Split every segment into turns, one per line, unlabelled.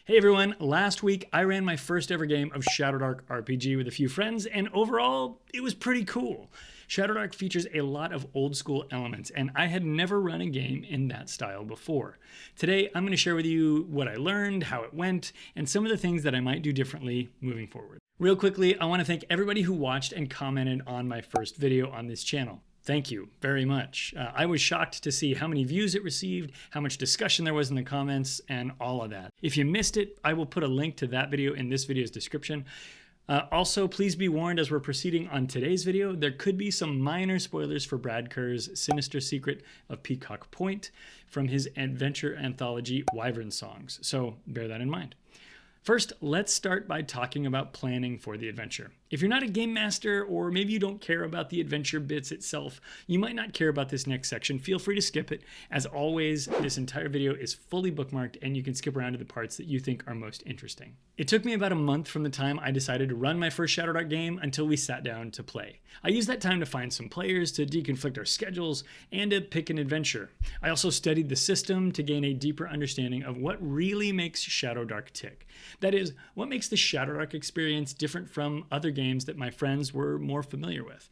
Hey everyone, last week I ran my first ever game of Shadowdark RPG with a few friends, and overall, it was pretty cool. Shadowdark features a lot of old school elements, and I had never run a game in that style before. Today, I'm going to share with you what I learned, how it went, and some of the things that I might do differently moving forward. Real quickly, I want to thank everybody who watched and commented on my first video on this channel. Thank you very much. I was shocked to see how many views it received, how much discussion there was in the comments, and all of that. If you missed it, I will put a link to that video in this video's description. Also, please be warned as we're proceeding on today's video, there could be some minor spoilers for Brad Kerr's sinister secret of Peacock Point from his adventure anthology Wyvern Songs, so bear that in mind. First, let's start by talking about planning for the adventure. If you're not a game master, or maybe you don't care about the adventure bits itself, you might not care about this next section. Feel free to skip it. As always, this entire video is fully bookmarked and you can skip around to the parts that you think are most interesting. It took me about a month from the time I decided to run my first Shadowdark game until we sat down to play. I used that time to find some players, to deconflict our schedules, and to pick an adventure. I also studied the system to gain a deeper understanding of what really makes Shadowdark tick. That is, what makes the Shadowdark experience different from other games that my friends were more familiar with.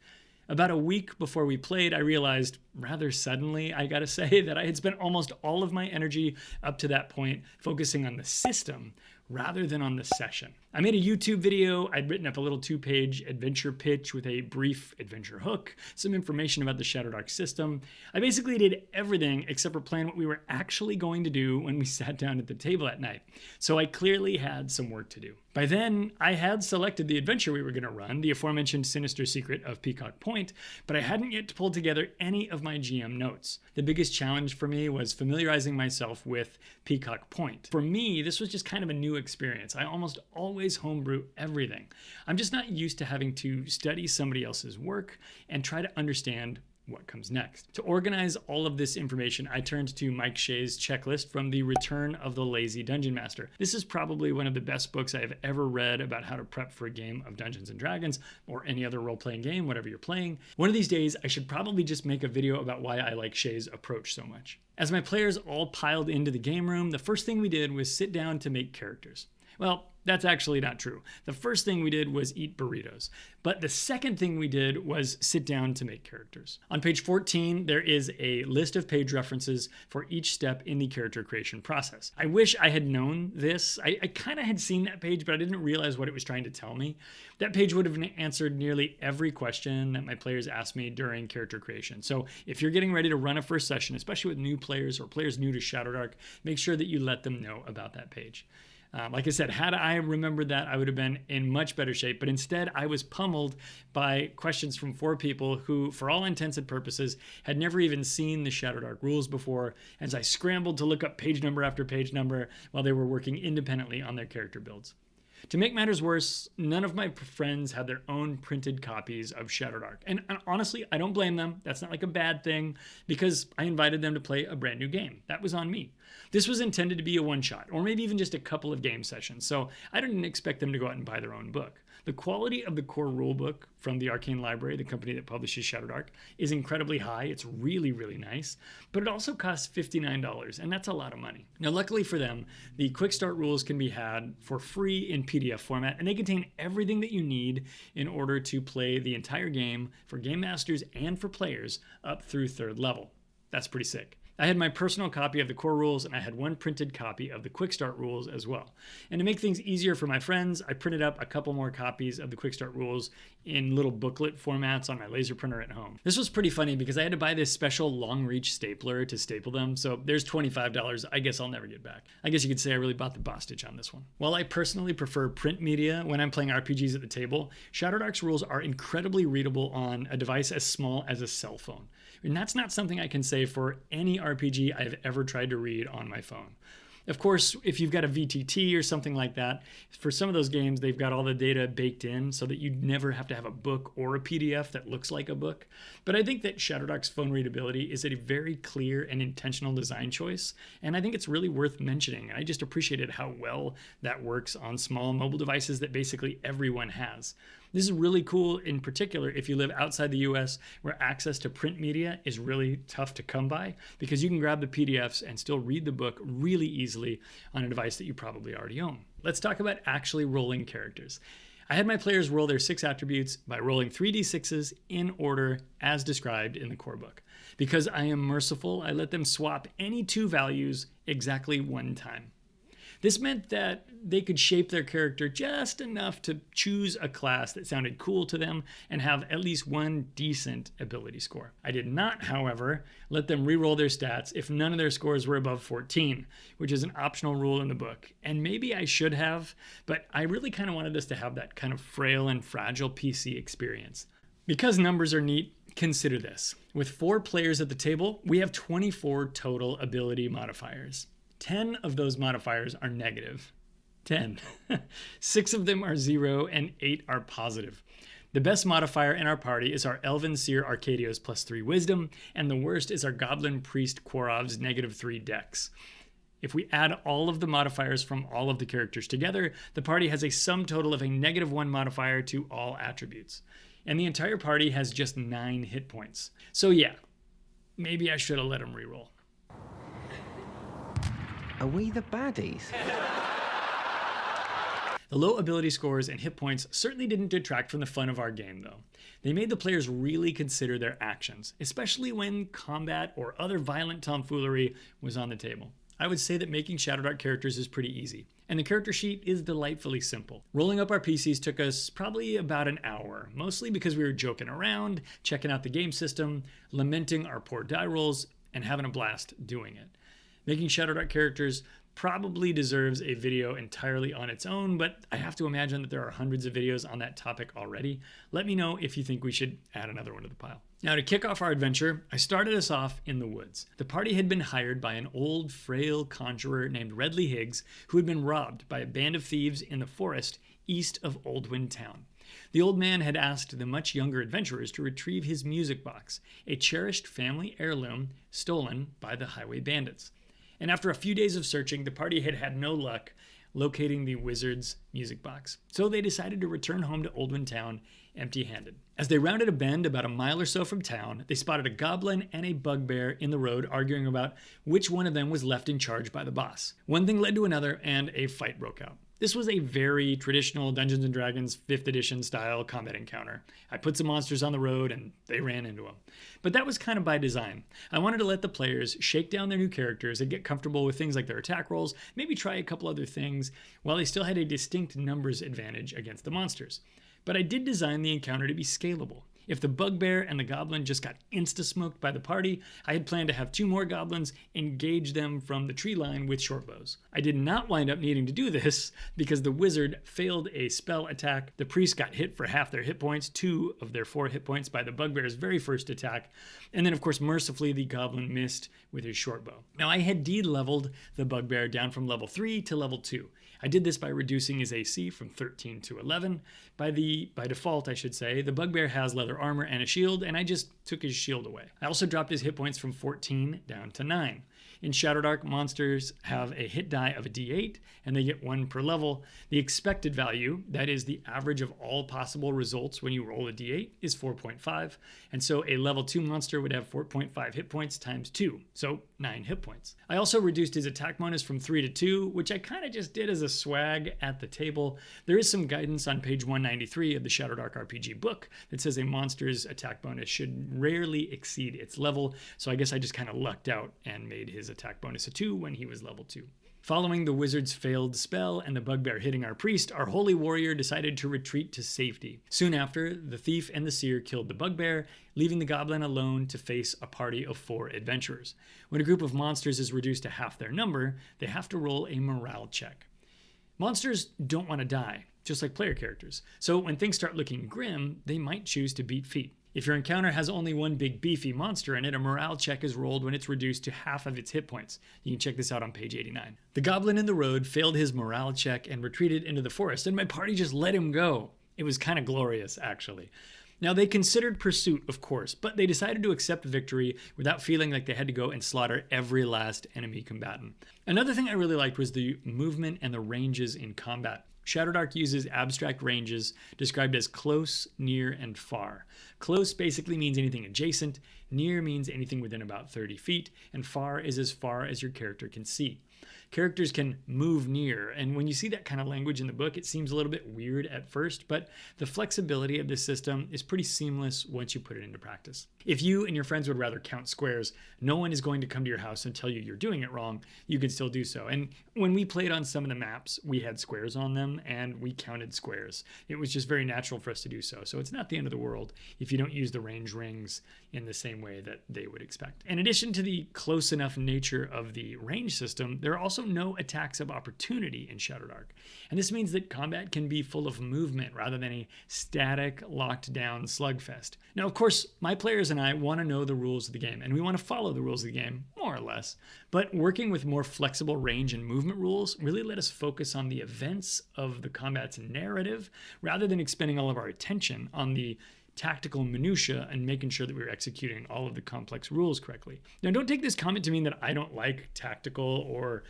About a week before we played, I realized, rather suddenly, I gotta say, that I had spent almost all of my energy up to that point focusing on the system rather than on the session. I made a YouTube video. I'd written up a little 2-page adventure pitch with a brief adventure hook, some information about the Shadowdark system. I basically did everything except for plan what we were actually going to do when we sat down at the table at night. So I clearly had some work to do. By then, I had selected the adventure we were going to run, the aforementioned sinister secret of Peacock Point, but I hadn't yet pulled together any of my GM notes. The biggest challenge for me was familiarizing myself with Peacock Point. For me, this was just kind of a new experience. I almost always homebrew everything. I'm just not used to having to study somebody else's work and try to understand what comes next. To organize all of this information, I turned to Mike Shea's checklist from The Return of the Lazy Dungeon Master. This is probably one of the best books I have ever read about how to prep for a game of Dungeons & Dragons or any other role-playing game, whatever you're playing. One of these days, I should probably just make a video about why I like Shea's approach so much. As my players all piled into the game room, the first thing we did was sit down to make characters. Well, that's actually not true. The first thing we did was eat burritos. But the second thing we did was sit down to make characters. On page 14, there is a list of page references for each step in the character creation process. I wish I had known this. I kind of had seen that page, but I didn't realize what it was trying to tell me. That page would have answered nearly every question that my players asked me during character creation. So if you're getting ready to run a first session, especially with new players or players new to Shadowdark, make sure that you let them know about that page. Like I said, had I remembered that, I would have been in much better shape. But instead, I was pummeled by questions from 4 people who, for all intents and purposes, had never even seen the Shadowdark rules before, as I scrambled to look up page number after page number while they were working independently on their character builds. To make matters worse, none of my friends had their own printed copies of Shadowdark. And honestly, I don't blame them. That's not like a bad thing, because I invited them to play a brand new game. That was on me. This was intended to be a one-shot, or maybe even just a couple of game sessions, so I didn't expect them to go out and buy their own book. The quality of the core rulebook from the Arcane Library, the company that publishes Shadowdark, is incredibly high. It's really, really nice, but it also costs $59, and that's a lot of money. Now, luckily for them, the Quick Start rules can be had for free in PDF format, and they contain everything that you need in order to play the entire game for game masters and for players up through 3rd level. That's pretty sick. I had my personal copy of the core rules, and I had one printed copy of the Quick Start rules as well. And to make things easier for my friends, I printed up a couple more copies of the Quick Start rules in little booklet formats on my laser printer at home. This was pretty funny because I had to buy this special long reach stapler to staple them, so there's $25 I guess I'll never get back. I guess you could say I really bought the Bostage on this one. While I personally prefer print media when I'm playing RPGs at the table, Shadowdark's rules are incredibly readable on a device as small as a cell phone. And that's not something I can say for any RPG I've ever tried to read on my phone. Of course, if you've got a VTT or something like that, for some of those games, they've got all the data baked in so that you never have to have a book or a PDF that looks like a book. But I think that Shadowdark's phone readability is a very clear and intentional design choice, and I think it's really worth mentioning. I just appreciated how well that works on small mobile devices that basically everyone has. This is really cool, in particular if you live outside the US, where access to print media is really tough to come by, because you can grab the PDFs and still read the book really easily on a device that you probably already own. Let's talk about actually rolling characters. I had my players roll their 6 attributes by rolling 3d6s in order as described in the core book. Because I am merciful, I let them swap any 2 values exactly 1 time. This meant that they could shape their character just enough to choose a class that sounded cool to them and have at least 1 decent ability score. I did not, however, let them re-roll their stats if none of their scores were above 14, which is an optional rule in the book. And maybe I should have, but I really kind of wanted us to have that kind of frail and fragile PC experience. Because numbers are neat, consider this. With 4 players at the table, we have 24 total ability modifiers. 10 of those modifiers are negative. 10. 6 of them are 0 and 8 are positive. The best modifier in our party is our Elven Seer Arcadios +3 Wisdom, and the worst is our Goblin Priest Quarov's -3 Dex. If we add all of the modifiers from all of the characters together, the party has a sum total of a -1 modifier to all attributes. And the entire party has just 9 hit points. So yeah, maybe I should have let them reroll.
Are we the baddies?
The low ability scores and hit points certainly didn't detract from the fun of our game, though. They made the players really consider their actions, especially when combat or other violent tomfoolery was on the table. I would say that making Shadowdark characters is pretty easy, and the character sheet is delightfully simple. Rolling up our PCs took us probably about an hour, mostly because we were joking around, checking out the game system, lamenting our poor die rolls, and having a blast doing it. Making Shadowdark characters probably deserves a video entirely on its own, but I have to imagine that there are hundreds of videos on that topic already. Let me know if you think we should add another one to the pile. Now, to kick off our adventure, I started us off in the woods. The party had been hired by an old, frail conjurer named Redley Higgs, who had been robbed by a band of thieves in the forest east of Oldwind Town. The old man had asked the much younger adventurers to retrieve his music box, a cherished family heirloom stolen by the highway bandits. And after a few days of searching, the party had had no luck locating the wizard's music box. So they decided to return home to Oldwind Town empty-handed. As they rounded a bend about a mile or so from town, they spotted a goblin and a bugbear in the road arguing about which one of them was left in charge by the boss. One thing led to another, and a fight broke out. This was a very traditional Dungeons & Dragons 5th edition style combat encounter. I put some monsters on the road and they ran into them. But that was kind of by design. I wanted to let the players shake down their new characters and get comfortable with things like their attack rolls, maybe try a couple other things, while they still had a distinct numbers advantage against the monsters. But I did design the encounter to be scalable. If the bugbear and the goblin just got insta-smoked by the party, I had planned to have 2 more goblins engage them from the tree line with short bows. I did not wind up needing to do this because the wizard failed a spell attack. The priest got hit for half their hit points, 2 of their 4 hit points by the bugbear's very first attack. And then, of course, mercifully, the goblin missed with his short bow. Now, I had de-leveled the bugbear down from level 3 to level 2. I did this by reducing his AC from 13 to 11. By default, I should say, the bugbear has leather armor and a shield, and I just took his shield away. I also dropped his hit points from 14 down to 9. In Shadowdark, monsters have a hit die of a d8, and they get 1 per level. The expected value, that is the average of all possible results when you roll a d8, is 4.5, and so a level 2 monster would have 4.5 hit points times 2, so 9 hit points. I also reduced his attack bonus from 3 to 2, which I kind of just did as a swag at the table. There is some guidance on page 193 of the Shadowdark RPG book that says a monster's attack bonus should rarely exceed its level, so I guess I just kind of lucked out and made his attack bonus a 2 when he was level 2. Following the wizard's failed spell and the bugbear hitting our priest, our holy warrior decided to retreat to safety. Soon after, the thief and the seer killed the bugbear, leaving the goblin alone to face a party of 4 adventurers. When a group of monsters is reduced to half their number, they have to roll a morale check. Monsters don't want to die, just like player characters. So when things start looking grim, they might choose to beat feet. If your encounter has only one big beefy monster in it, a morale check is rolled when it's reduced to half of its hit points. You can check this out on page 89. The goblin in the road failed his morale check and retreated into the forest, and my party just let him go. It was kind of glorious, actually. Now, they considered pursuit, of course, but they decided to accept victory without feeling like they had to go and slaughter every last enemy combatant. Another thing I really liked was the movement and the ranges in combat. Shadowdark uses abstract ranges described as close, near, and far. Close basically means anything adjacent, near means anything within about 30 feet, and far is as far as your character can see. Characters can move near, and when you see that kind of language in the book, it seems a little bit weird at first, but the flexibility of this system is pretty seamless once you put it into practice. If you and your friends would rather count squares, no one is going to come to your house and tell you you're doing it wrong. You can still do so. And when we played on some of the maps, we had squares on them, and we counted squares. It was just very natural for us to do so. So it's not the end of the world if you don't use the range rings in the same way that they would expect. In addition to the close enough nature of the range system, there are also no attacks of opportunity in Shadowdark. And this means that combat can be full of movement rather than a static, locked down slugfest. Now, of course, my players and I want to know the rules of the game, and we want to follow the rules of the game, more or less. But working with more flexible range and movement rules really let us focus on the events of the combat's narrative rather than expending all of our attention on the tactical minutia and making sure that we were executing all of the complex rules correctly. Now, don't take this comment to mean that I don't like tactical or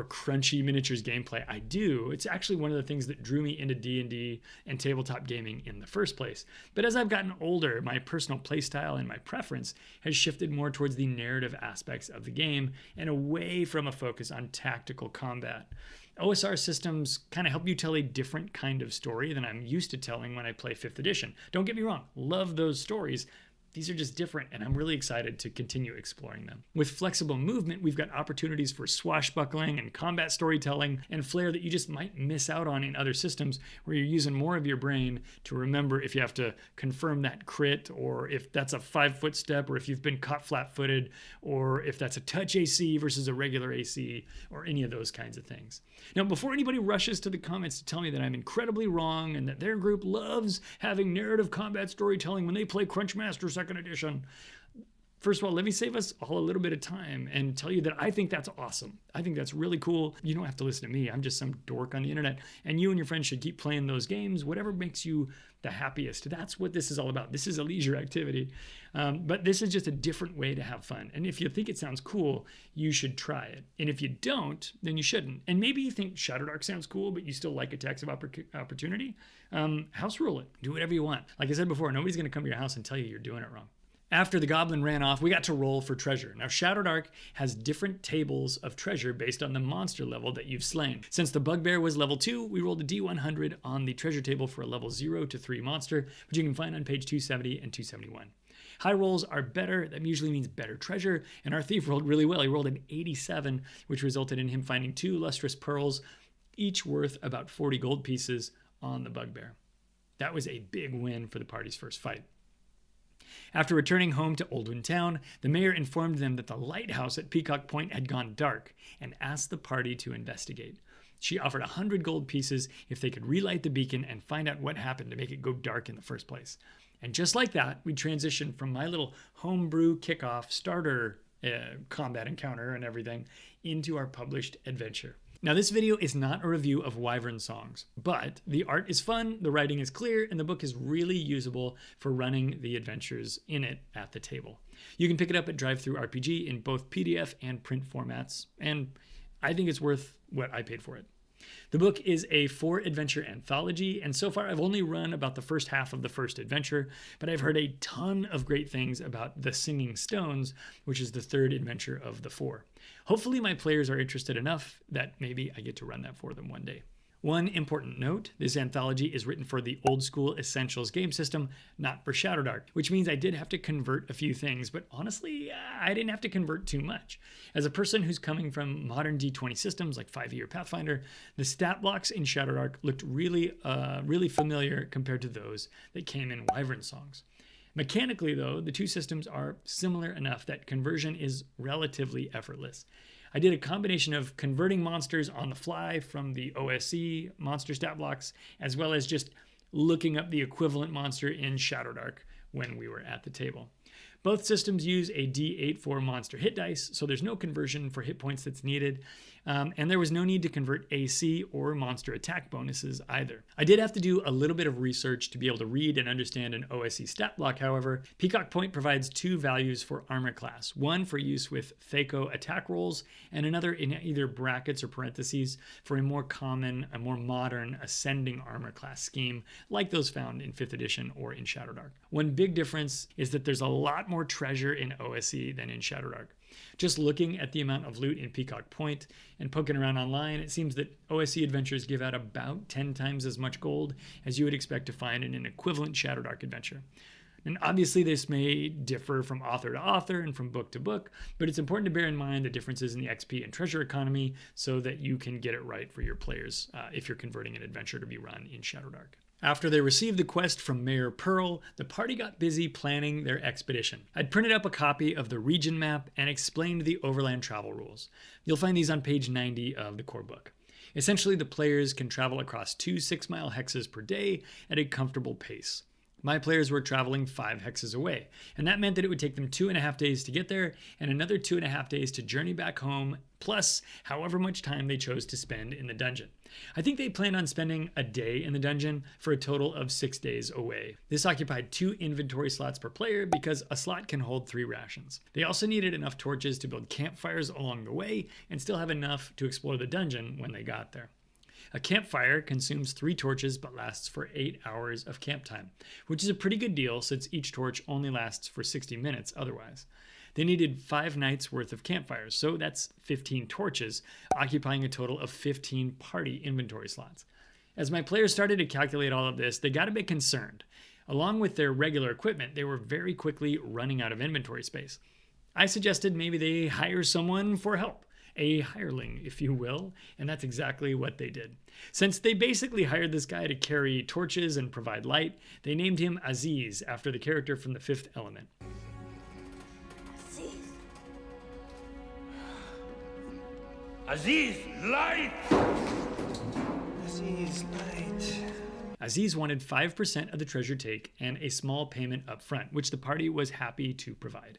crunchy miniatures gameplay. I do. It's actually one of the things that drew me into D&D and tabletop gaming in the first place. But as I've gotten older, my personal playstyle and my preference has shifted more towards the narrative aspects of the game and away from a focus on tactical combat. OSR systems kind of help you tell a different kind of story than I'm used to telling when I play 5th edition. Don't get me wrong, love those stories. These are just different, and I'm really excited to continue exploring them. With flexible movement, we've got opportunities for swashbuckling and combat storytelling and flair that you just might miss out on in other systems where you're using more of your brain to remember if you have to confirm that crit, or if that's a 5-foot step, or if you've been caught flat-footed, or if that's a touch AC versus a regular AC, or any of those kinds of things. Now, before anybody rushes to the comments to tell me that I'm incredibly wrong and that their group loves having narrative combat storytelling when they play Crunchmaster 2nd edition, first of all, let me save us all a little bit of time and tell you that I think that's awesome. I think that's really cool. You don't have to listen to me. I'm just some dork on the internet. And you and your friends should keep playing those games, whatever makes you the happiest. That's what this is all about. This is a leisure activity. But this is just a different way to have fun. And if you think it sounds cool, you should try it. And if you don't, then you shouldn't. And maybe you think Shadowdark sounds cool, but you still like attacks of opportunity. House rule it. Do whatever you want. Like I said before, nobody's going to come to your house and tell you you're doing it wrong. After the goblin ran off, we got to roll for treasure. Now, Shadowdark has different tables of treasure based on the monster level that you've slain. Since the bugbear was level 2, we rolled a D100 on the treasure table for a level 0 to 3 monster, which you can find on page 270 and 271. High rolls are better. That usually means better treasure, and our thief rolled really well. He rolled an 87, which resulted in him finding 2 lustrous pearls, each worth about 40 gold pieces on the bugbear. That was a big win for the party's first fight. After returning home to Oldwin Town, the mayor informed them that the lighthouse at Peacock Point had gone dark and asked the party to investigate. She offered 100 gold pieces if they could relight the beacon and find out what happened to make it go dark in the first place. And just like that, we transitioned from my little homebrew kickoff starter combat encounter and everything into our published adventure. Now, this video is not a review of Wyvern songs, but the art is fun, the writing is clear, and the book is really usable for running the adventures in it at the table. You can pick it up at DriveThruRPG in both PDF and print formats, and I think it's worth what I paid for it. The book is a 4-adventure anthology, and so far I've only run about the first half of the first adventure, but I've heard a ton of great things about The Singing Stones, which is the 3rd adventure of the 4. Hopefully my players are interested enough that maybe I get to run that for them one day. One important note, this anthology is written for the Old School Essentials game system, not for Shadowdark, which means I did have to convert a few things, but honestly, I didn't have to convert too much. As a person who's coming from modern D20 systems like 5e or Pathfinder, the stat blocks in Shadowdark looked really familiar compared to those that came in Wyvern songs. Mechanically, though, the two systems are similar enough that conversion is relatively effortless. I did a combination of converting monsters on the fly from the OSC monster stat blocks, as well as just looking up the equivalent monster in Shadowdark when we were at the table. Both systems use a D8 for monster hit dice, so there's no conversion for hit points that's needed. And there was no need to convert AC or monster attack bonuses either. I did have to do a little bit of research to be able to read and understand an OSE stat block, however. Peacock Point provides 2 values for armor class, one for use with THAC0 attack rolls, and another in either brackets or parentheses for a more common, a more modern ascending armor class scheme, like those found in 5th edition or in Shadowdark. One big difference is that there's a lot more treasure in OSE than in Shadowdark. Just looking at the amount of loot in Peacock Point and poking around online, it seems that OSE adventures give out about 10 times as much gold as you would expect to find in an equivalent Shadowdark adventure. And obviously this may differ from author to author and from book to book, but it's important to bear in mind the differences in the XP and treasure economy so that you can get it right for your players if you're converting an adventure to be run in Shadowdark. After they received the quest from Mayor Pearl, the party got busy planning their expedition. I'd printed up a copy of the region map and explained the Overland travel rules. You'll find these on page 90 of the core book. Essentially, the players can travel across 2 6-mile hexes per day at a comfortable pace. My players were traveling 5 hexes away, and that meant that it would take them 2.5 days to get there and another 2.5 days to journey back home, plus however much time they chose to spend in the dungeon. I think they planned on spending a day in the dungeon for a total of 6 days away. This occupied 2 inventory slots per player because a slot can hold 3 rations. They also needed enough torches to build campfires along the way and still have enough to explore the dungeon when they got there. A campfire consumes 3 torches but lasts for 8 hours of camp time, which is a pretty good deal since each torch only lasts for 60 minutes otherwise. They needed 5 nights worth of campfires, so that's 15 torches, occupying a total of 15 party inventory slots. As my players started to calculate all of this, they got a bit concerned. Along with their regular equipment, they were very quickly running out of inventory space. I suggested maybe they hire someone for help. A hireling, if you will, and that's exactly what they did. Since they basically hired this guy to carry torches and provide light, they named him Aziz after the character from the 5th Element.
Aziz, light!
Aziz, light.
Aziz wanted 5% of the treasure take and a small payment up front, which the party was happy to provide.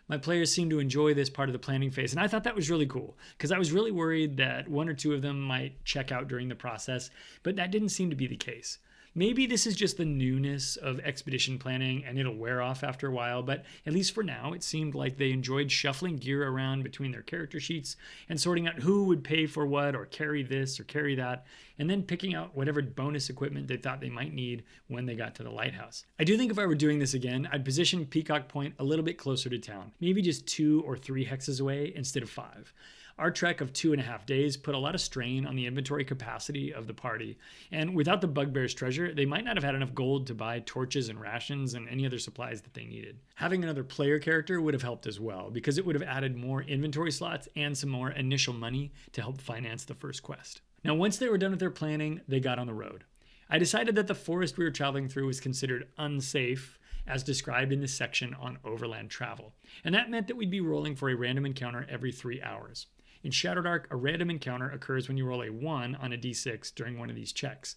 My players seemed to enjoy this part of the planning phase, and I thought that was really cool, because I was really worried that 1 or 2 of them might check out during the process, but that didn't seem to be the case. Maybe this is just the newness of expedition planning and it'll wear off after a while, but at least for now, it seemed like they enjoyed shuffling gear around between their character sheets and sorting out who would pay for what or carry this or carry that, and then picking out whatever bonus equipment they thought they might need when they got to the lighthouse. I do think if I were doing this again, I'd position Peacock Point a little bit closer to town, maybe just 2 or 3 hexes away instead of 5. Our trek of 2.5 days put a lot of strain on the inventory capacity of the party, and without the Bugbear's treasure, they might not have had enough gold to buy torches and rations and any other supplies that they needed. Having another player character would have helped as well, because it would have added more inventory slots and some more initial money to help finance the first quest. Now, once they were done with their planning, they got on the road. I decided that the forest we were traveling through was considered unsafe, as described in this section on Overland travel, and that meant that we'd be rolling for a random encounter every 3 hours. In Shadowdark, a random encounter occurs when you roll a 1 on a d6 during one of these checks.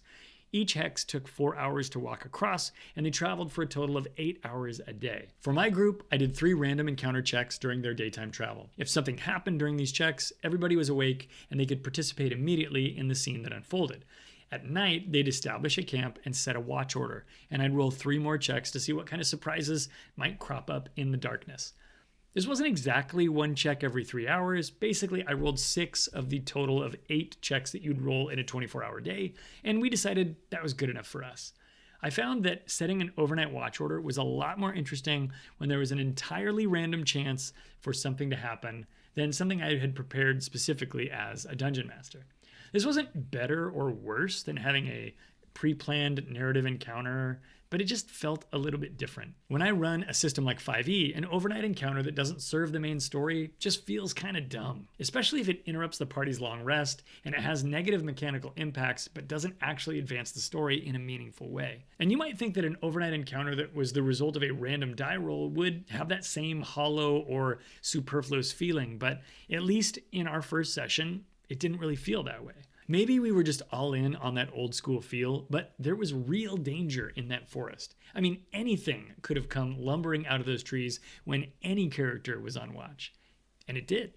Each hex took 4 hours to walk across, and they traveled for a total of 8 hours a day. For my group, I did 3 random encounter checks during their daytime travel. If something happened during these checks, everybody was awake, and they could participate immediately in the scene that unfolded. At night, they'd establish a camp and set a watch order, and I'd roll 3 more checks to see what kind of surprises might crop up in the darkness. This wasn't exactly 1 check every 3 hours. Basically, I rolled 6 of the total of 8 checks that you'd roll in a 24-hour day, and we decided that was good enough for us. I found that setting an overnight watch order was a lot more interesting when there was an entirely random chance for something to happen than something I had prepared specifically as a dungeon master. This wasn't better or worse than having a pre-planned narrative encounter, but it just felt a little bit different. When I run a system like 5e, an overnight encounter that doesn't serve the main story just feels kind of dumb, especially if it interrupts the party's long rest and it has negative mechanical impacts but doesn't actually advance the story in a meaningful way. And you might think that an overnight encounter that was the result of a random die roll would have that same hollow or superfluous feeling, but at least in our first session, it didn't really feel that way. Maybe we were just all in on that old school feel, but there was real danger in that forest. I mean, anything could have come lumbering out of those trees when any character was on watch. And it did.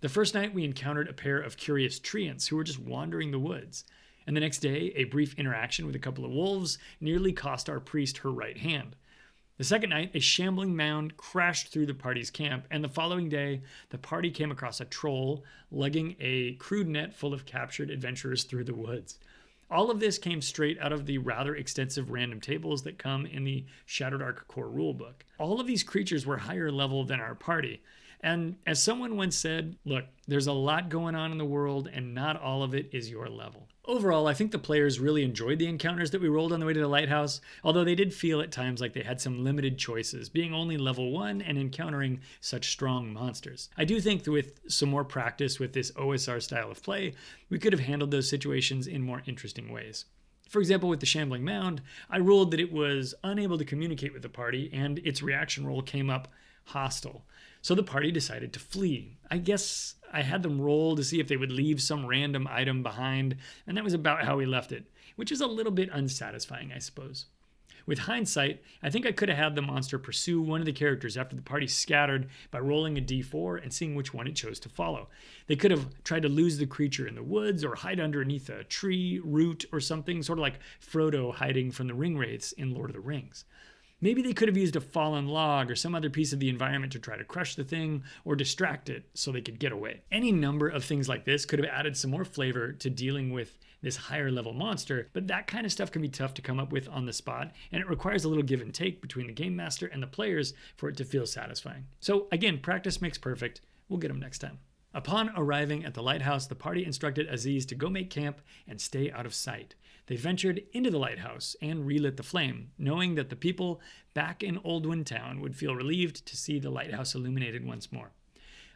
The first night, we encountered a pair of curious treants who were just wandering the woods. And the next day, a brief interaction with a couple of wolves nearly cost our priest her right hand. The second night, a shambling mound crashed through the party's camp, and the following day, the party came across a troll lugging a crude net full of captured adventurers through the woods. All of this came straight out of the rather extensive random tables that come in the Shadowdark core rulebook. All of these creatures were higher level than our party. And as someone once said, look, there's a lot going on in the world and not all of it is your level. Overall, I think the players really enjoyed the encounters that we rolled on the way to the lighthouse, although they did feel at times like they had some limited choices, being only level 1 and encountering such strong monsters. I do think that with some more practice with this OSR style of play, we could have handled those situations in more interesting ways. For example, with the Shambling Mound, I ruled that it was unable to communicate with the party and its reaction roll came up hostile. So the party decided to flee. I guess I had them roll to see if they would leave some random item behind, and that was about how we left it, which is a little bit unsatisfying, I suppose. With hindsight, I think I could have had the monster pursue one of the characters after the party scattered by rolling a d4 and seeing which one it chose to follow. They could have tried to lose the creature in the woods or hide underneath a tree, root, or something, sort of like Frodo hiding from the ring wraiths in Lord of the Rings. Maybe they could have used a fallen log or some other piece of the environment to try to crush the thing or distract it so they could get away. Any number of things like this could have added some more flavor to dealing with this higher level monster, but that kind of stuff can be tough to come up with on the spot, and it requires a little give and take between the game master and the players for it to feel satisfying. So again, practice makes perfect. We'll get them next time. Upon arriving at the lighthouse, the party instructed Aziz to go make camp and stay out of sight. They ventured into the lighthouse and relit the flame, knowing that the people back in Oldwyn Town would feel relieved to see the lighthouse illuminated once more.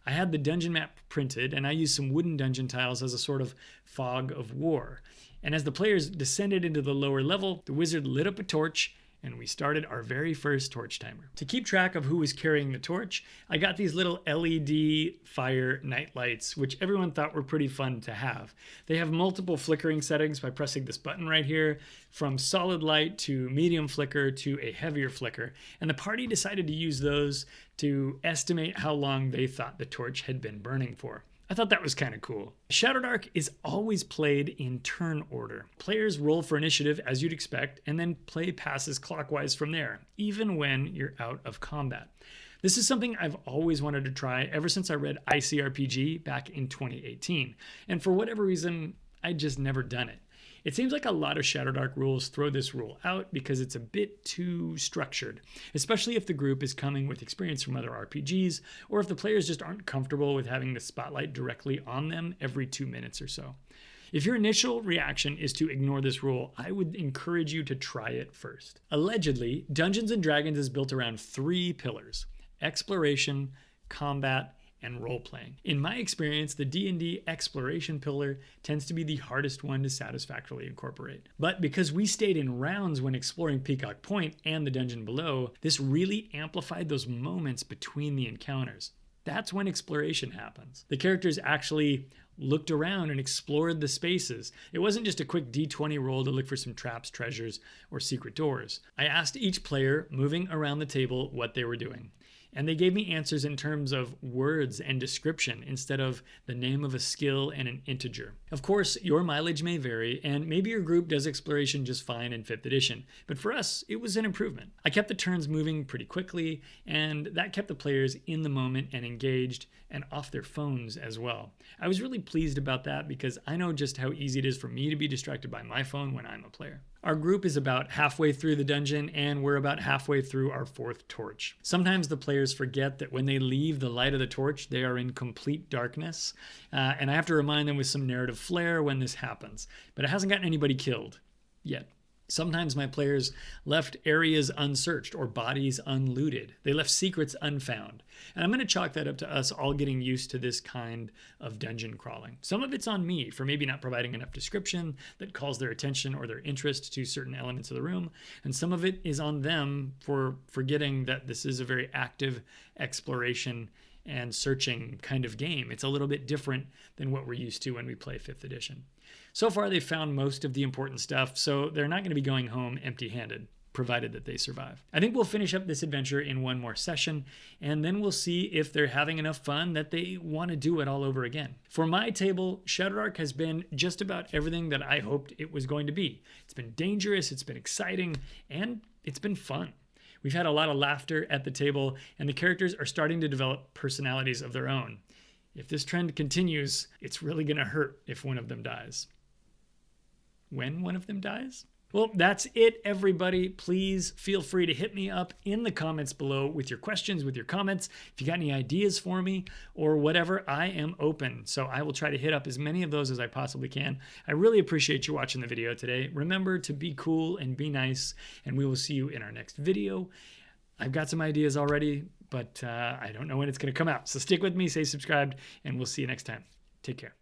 I had the dungeon map printed, and I used some wooden dungeon tiles as a sort of fog of war. And as the players descended into the lower level, the wizard lit up a torch, and we started our very first torch timer. To keep track of who was carrying the torch, I got these little LED fire night lights, which everyone thought were pretty fun to have. They have multiple flickering settings by pressing this button right here, from solid light to medium flicker to a heavier flicker, and the party decided to use those to estimate how long they thought the torch had been burning for. I thought that was kind of cool. Shadowdark is always played in turn order. Players roll for initiative as you'd expect, and then play passes clockwise from there, even when you're out of combat. This is something I've always wanted to try ever since I read ICRPG back in 2018, and for whatever reason, I'd just never done it. It seems like a lot of Shadowdark rules throw this rule out because it's a bit too structured, especially if the group is coming with experience from other RPGs, or if the players just aren't comfortable with having the spotlight directly on them every 2 minutes or so. If your initial reaction is to ignore this rule, I would encourage you to try it first. Allegedly, Dungeons & Dragons is built around 3 pillars: exploration, combat, and role-playing. In my experience, the D&D exploration pillar tends to be the hardest one to satisfactorily incorporate. But because we stayed in rounds when exploring Peacock Point and the dungeon below, this really amplified those moments between the encounters. That's when exploration happens. The characters actually looked around and explored the spaces. It wasn't just a quick D20 roll to look for some traps, treasures, or secret doors. I asked each player moving around the table what they were doing, and they gave me answers in terms of words and description instead of the name of a skill and an integer. Of course, your mileage may vary, and maybe your group does exploration just fine in 5th edition, but for us, it was an improvement. I kept the turns moving pretty quickly, and that kept the players in the moment and engaged, and off their phones as well. I was really pleased about that because I know just how easy it is for me to be distracted by my phone when I'm a player. Our group is about halfway through the dungeon, and we're about halfway through our 4th torch. Sometimes the players forget that when they leave the light of the torch, they are in complete darkness, and I have to remind them with some narrative flair when this happens. But it hasn't gotten anybody killed yet. Sometimes my players left areas unsearched or bodies unlooted. They left secrets unfound. And I'm going to chalk that up to us all getting used to this kind of dungeon crawling. Some of it's on me for maybe not providing enough description that calls their attention or their interest to certain elements of the room. And some of it is on them for forgetting that this is a very active exploration and searching kind of game. It's a little bit different than what we're used to when we play 5th edition. So far, they've found most of the important stuff, so they're not going to be going home empty-handed. provided that they survive. I think we'll finish up this adventure in one more session, and then we'll see if they're having enough fun that they want to do it all over again. For my table, Shadowdark has been just about everything that I hoped it was going to be. It's been dangerous, it's been exciting, and it's been fun. We've had a lot of laughter at the table, and the characters are starting to develop personalities of their own. If this trend continues, it's really going to hurt if one of them dies. When one of them dies? Well, that's it, everybody. Please feel free to hit me up in the comments below with your questions, with your comments. If you got any ideas for me or whatever, I am open. So I will try to hit up as many of those as I possibly can. I really appreciate you watching the video today. Remember to be cool and be nice, and we will see you in our next video. I've got some ideas already, but I don't know when it's going to come out. So stick with me, stay subscribed, and we'll see you next time. Take care.